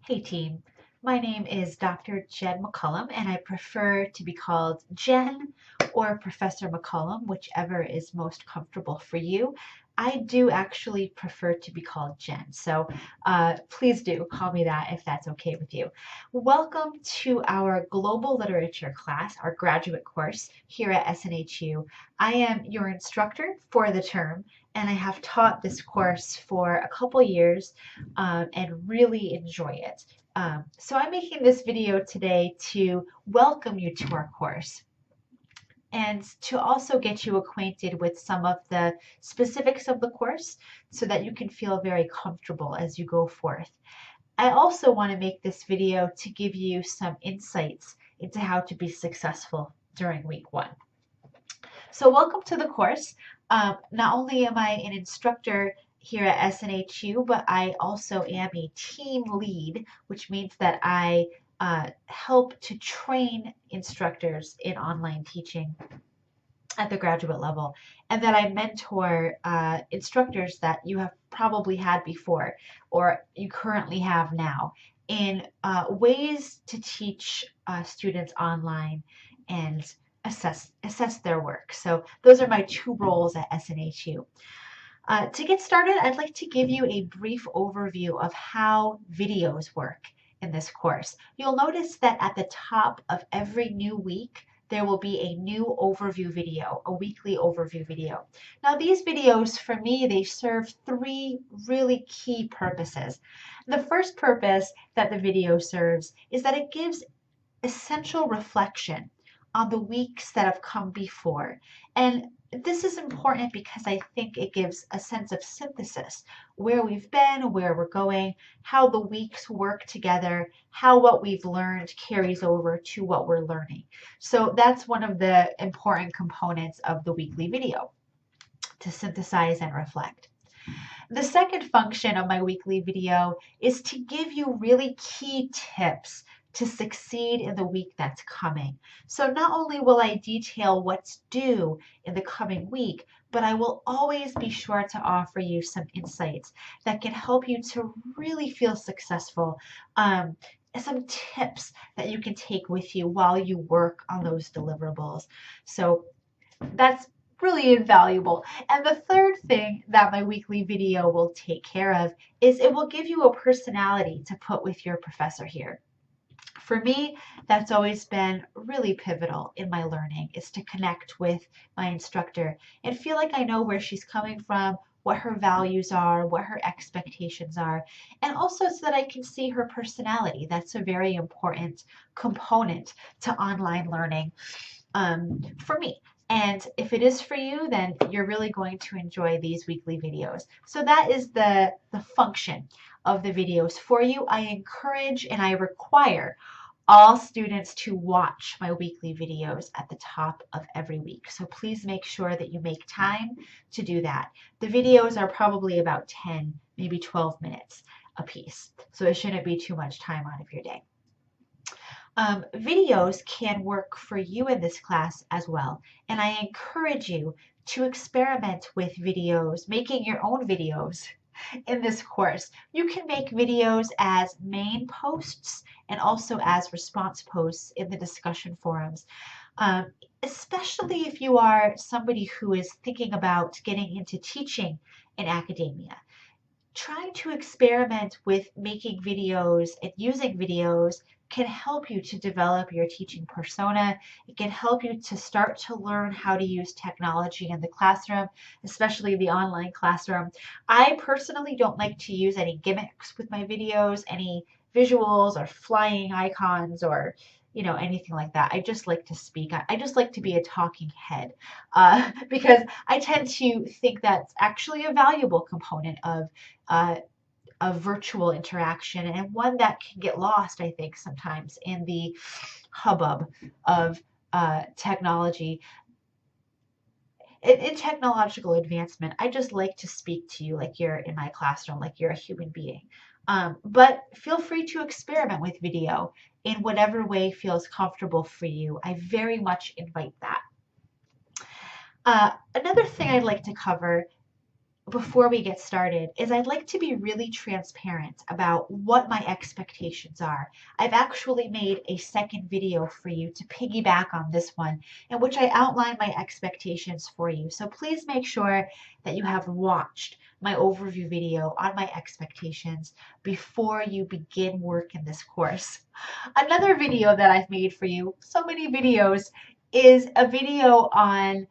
Hey team, my name is Dr. Jen McCullum and I prefer to be called Jen or Professor McCullum, whichever is most comfortable for you. I do actually prefer to be called Jen, so please do call me that if that's okay with you. Welcome to our Global Literature class, our graduate course here at SNHU. I am your instructor for the term and I have taught this course for a couple years and really enjoy it. So I'm making this video today to welcome you to our course and to also get you acquainted with some of the specifics of the course so that you can feel very comfortable as you go forth. I also want to make this video to give you some insights into how to be successful during week one. So welcome to the course. Not only am I an instructor here at SNHU, but I also am a team lead, which means that I help to train instructors in online teaching at the graduate level, and that I mentor instructors that you have probably had before or you currently have now in ways to teach students online and assess their work. So those are my two roles at SNHU. To get started, I'd like to give you a brief overview of how videos work in this course. You'll notice that at the top of every new week, there will be a new overview video, a weekly overview video. Now these videos, for me, they serve three really key purposes. The first purpose that the video serves is that it gives essential reflection on the weeks that have come before. And this is important because I think it gives a sense of synthesis, where we've been, where we're going, how the weeks work together, how what we've learned carries over to what we're learning. So that's one of the important components of the weekly video, to synthesize and reflect. The second function of my weekly video is to give you really key tips to succeed in the week that's coming. So not only will I detail what's due in the coming week, but I will always be sure to offer you some insights that can help you to really feel successful. Some tips that you can take with you while you work on those deliverables. So that's really invaluable. And the third thing that my weekly video will take care of is it will give you a personality to put with your professor here. For me, that's always been really pivotal in my learning, is to connect with my instructor and feel like I know where she's coming from, what her values are, what her expectations are, and also so that I can see her personality. That's a very important component to online learning for me. And if it is for you, then you're really going to enjoy these weekly videos. So that is the function of the videos for you. I encourage and I require all students to watch my weekly videos at the top of every week. So please make sure that you make time to do that. The videos are probably about 10, maybe 12 minutes a piece. So it shouldn't be too much time out of your day. Videos can work for you in this class as well. And I encourage you to experiment with videos, making your own videos in this course. You can make videos as main posts and also as response posts in the discussion forums, especially if you are somebody who is thinking about getting into teaching in academia. Trying to experiment with making videos and using videos can help you to develop your teaching persona. It can help you to start to learn how to use technology in the classroom, especially the online classroom. I personally don't like to use any gimmicks with my videos, any visuals or flying icons or anything like that. I just like to speak. I just like to be a talking head because I tend to think that's actually a valuable component of virtual interaction, and one that can get lost, I think, sometimes in the hubbub of technology. In technological advancement, I just like to speak to you like you're in my classroom, like you're a human being. But feel free to experiment with video in whatever way feels comfortable for you. I very much invite that. Another thing I'd like to cover before we get started is I'd like to be really transparent about what my expectations are. I've actually made a second video for you to piggyback on this one in which I outline my expectations for you. So please make sure that you have watched my overview video on my expectations before you begin work in this course. Another video that I've made for you, so many videos, is a video on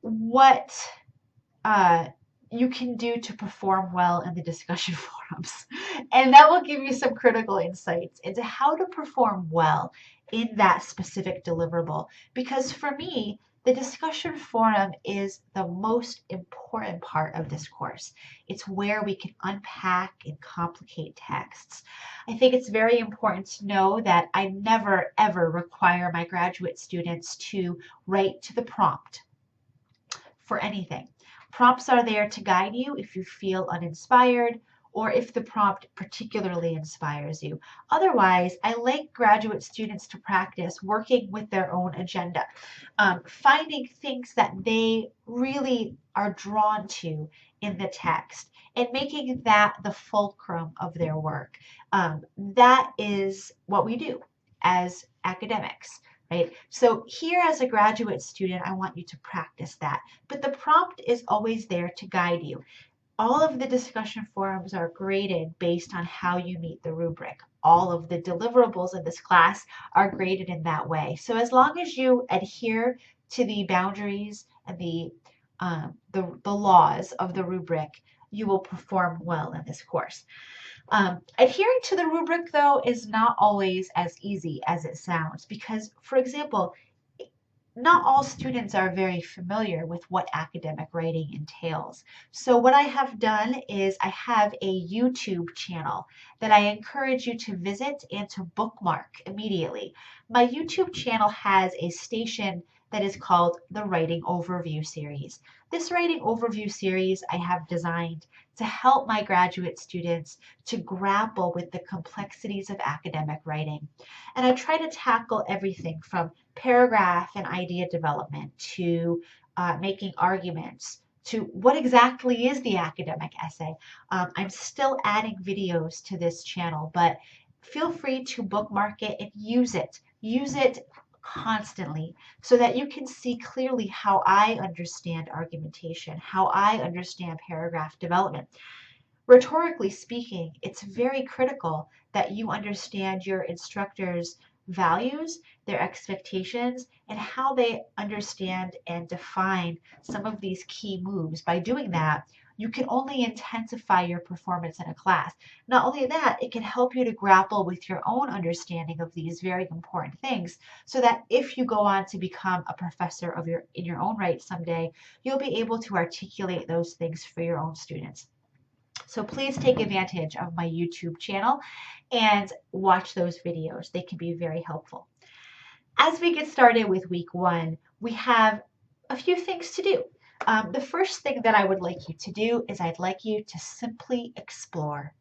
what you can do to perform well in the discussion forums. And that will give you some critical insights into how to perform well in that specific deliverable. Because for me, the discussion forum is the most important part of this course. It's where we can unpack and complicate texts. I think it's very important to know that I never, ever require my graduate students to write to the prompt for anything. Prompts are there to guide you if you feel uninspired or if the prompt particularly inspires you. Otherwise, I like graduate students to practice working with their own agenda, finding things that they really are drawn to in the text and making that the fulcrum of their work. That is what we do as academics. Right? So here as a graduate student, I want you to practice that. But the prompt is always there to guide you. All of the discussion forums are graded based on how you meet the rubric. All of the deliverables in this class are graded in that way. So as long as you adhere to the boundaries and the laws of the rubric, you will perform well in this course. Adhering to the rubric, though, is not always as easy as it sounds because, for example, not all students are very familiar with what academic writing entails. So what I have done is I have a YouTube channel that I encourage you to visit and to bookmark immediately. My YouTube channel has a station that is called the Writing Overview Series. This Writing Overview Series I have designed to help my graduate students to grapple with the complexities of academic writing. And I try to tackle everything from paragraph and idea development to making arguments to what exactly is the academic essay. I'm still adding videos to this channel, but feel free to bookmark it and use it. Use it constantly so that you can see clearly how I understand argumentation, how I understand paragraph development. Rhetorically speaking, it's very critical that you understand your instructor's values, their expectations, and how they understand and define some of these key moves. By doing that, you can only intensify your performance in a class. Not only that, it can help you to grapple with your own understanding of these very important things so that if you go on to become a professor in your own right someday, you'll be able to articulate those things for your own students. So please take advantage of my YouTube channel and watch those videos. They can be very helpful. As we get started with week one, we have a few things to do. The first thing that I would like you to do is I'd like you to simply explore.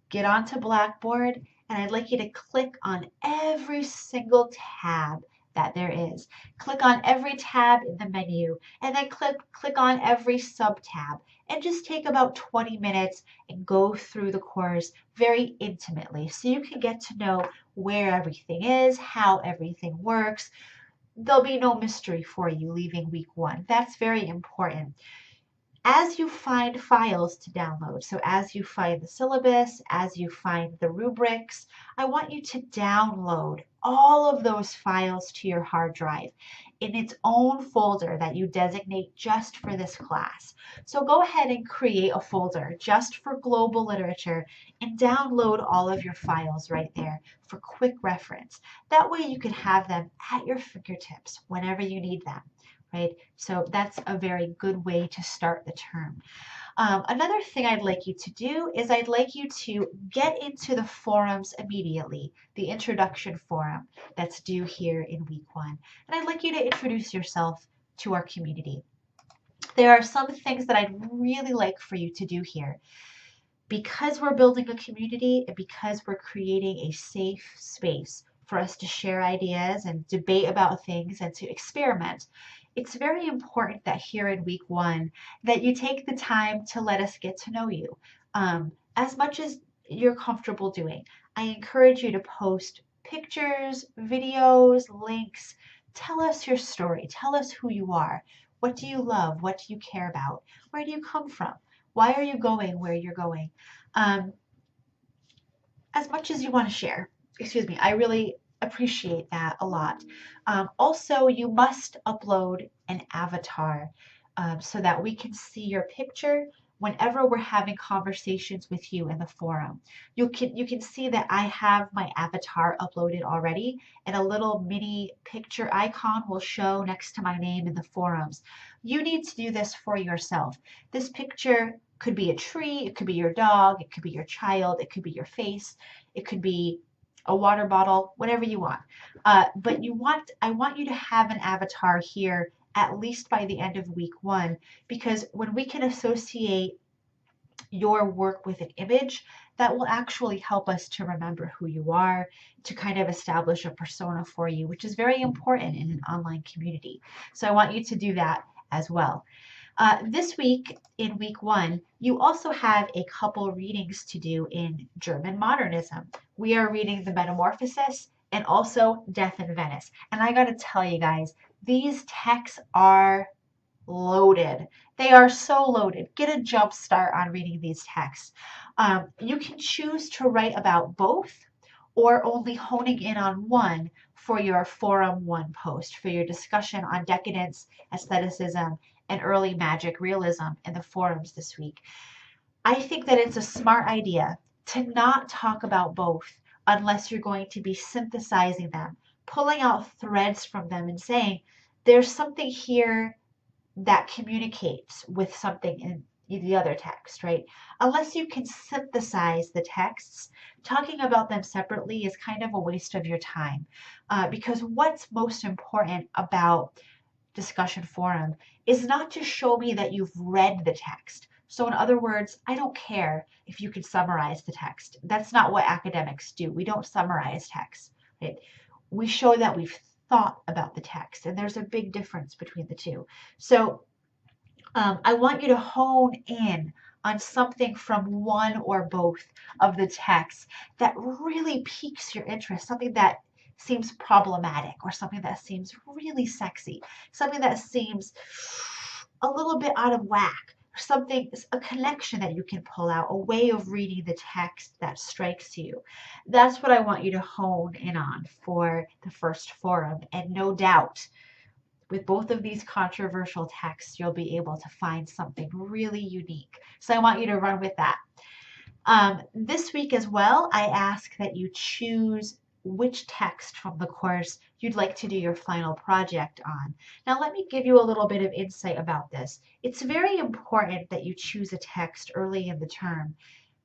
Get onto Blackboard and I'd like you to click on every single tab that there is. Click on every tab in the menu and then click on every sub-tab and just take about 20 minutes and go through the course very intimately so you can get to know where everything is, how everything works. There'll be no mystery for you leaving week one. That's very important. As you find files to download, so as you find the syllabus, as you find the rubrics, I want you to download all of those files to your hard drive in its own folder that you designate just for this class. So go ahead and create a folder just for global literature and download all of your files right there for quick reference. That way you can have them at your fingertips whenever you need them. Right? So that's a very good way to start the term. Another thing I'd like you to do is I'd like you to get into the forums immediately, the introduction forum that's due here in week one. And I'd like you to introduce yourself to our community. There are some things that I'd really like for you to do here. Because we're building a community and because we're creating a safe space for us to share ideas and debate about things and to experiment, it's very important that here in week one that you take the time to let us get to know you as much as you're comfortable doing. I encourage you to post pictures, videos, links. Tell us your story. Tell us who you are. What do you love? What do you care about? Where do you come from? Why are you going where you're going? Um, as much as you want to share. Excuse me, I really appreciate that a lot. Also, you must upload an avatar so that we can see your picture whenever we're having conversations with you in the forum. You can see that I have my avatar uploaded already, and a little mini picture icon will show next to my name in the forums. You need to do this for yourself. This picture could be a tree, it could be your dog, it could be your child, it could be your face, it could be a water bottle, whatever you want. But I want you to have an avatar here at least by the end of week one, because when we can associate your work with an image, that will actually help us to remember who you are, to kind of establish a persona for you, which is very important in an online community. So I want you to do that as well. This week, in week one, you also have a couple readings to do in German modernism. We are reading The Metamorphosis and also Death in Venice. And I got to tell you guys, these texts are loaded. They are so loaded. Get a jump start on reading these texts. You can choose to write about both or only honing in on one for your Forum 1 post, for your discussion on decadence, aestheticism, and early magic realism in the forums this week. I think that it's a smart idea to not talk about both unless you're going to be synthesizing them, pulling out threads from them and saying, there's something here that communicates with something in the other text, right? Unless you can synthesize the texts, talking about them separately is kind of a waste of your time because what's most important about discussion forum is not to show me that you've read the text. So in other words, I don't care if you can summarize the text. That's not what academics do. We don't summarize text, right? We show that we've thought about the text, and there's a big difference between the two. So I want you to hone in on something from one or both of the texts that really piques your interest, something that seems problematic or something that seems really sexy, something that seems a little bit out of whack, something, a connection that you can pull out, a way of reading the text that strikes you. That's what I want you to hone in on for the first forum. And no doubt, with both of these controversial texts, you'll be able to find something really unique. So I want you to run with that. This week as well, I ask that you choose which text from the course you'd like to do your final project on. Now, let me give you a little bit of insight about this. It's very important that you choose a text early in the term,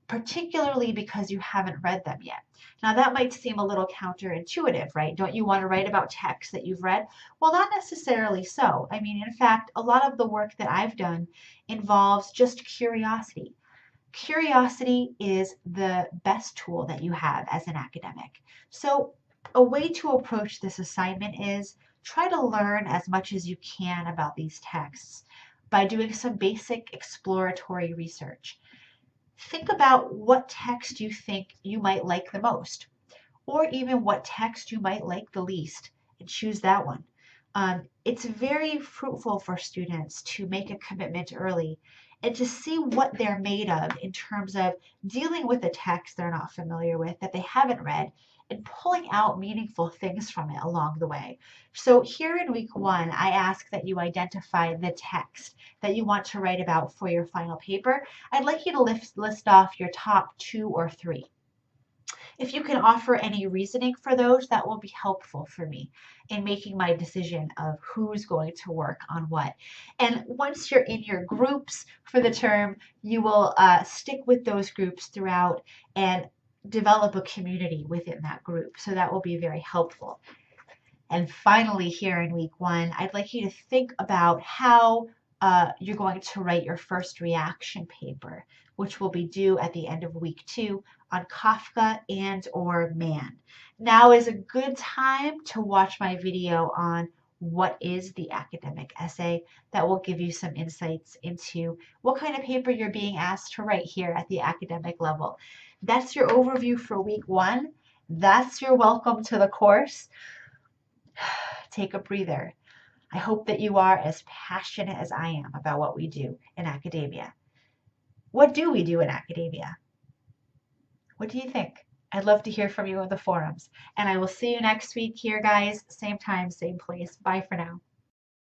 particularly because you haven't read them yet. Now, that might seem a little counterintuitive, right? Don't you want to write about texts that you've read? Well, not necessarily so. I mean, in fact, a lot of the work that I've done involves just curiosity. Curiosity is the best tool that you have as an academic. So a way to approach this assignment is try to learn as much as you can about these texts by doing some basic exploratory research. Think about what text you think you might like the most, or even what text you might like the least, and choose that one. It's very fruitful for students to make a commitment early and to see what they're made of in terms of dealing with a text they're not familiar with, that they haven't read, and pulling out meaningful things from it along the way. So here in week one, I ask that you identify the text that you want to write about for your final paper. I'd like you to list off your top 2 or 3. If you can offer any reasoning for those, that will be helpful for me in making my decision of who's going to work on what. And once you're in your groups for the term, you will stick with those groups throughout and develop a community within that group. So that will be very helpful. And finally, here in week one, I'd like you to think about how you're going to write your first reaction paper, which will be due at the end of week 2 on Kafka and or Man. Now is a good time to watch my video on what is the academic essay that will give you some insights into what kind of paper you're being asked to write here at the academic level. That's your overview for week 1. That's your welcome to the course. Take a breather. I hope that you are as passionate as I am about what we do in academia. What do we do in academia? What do you think? I'd love to hear from you in the forums. And I will see you next week here, guys. Same time, same place. Bye for now.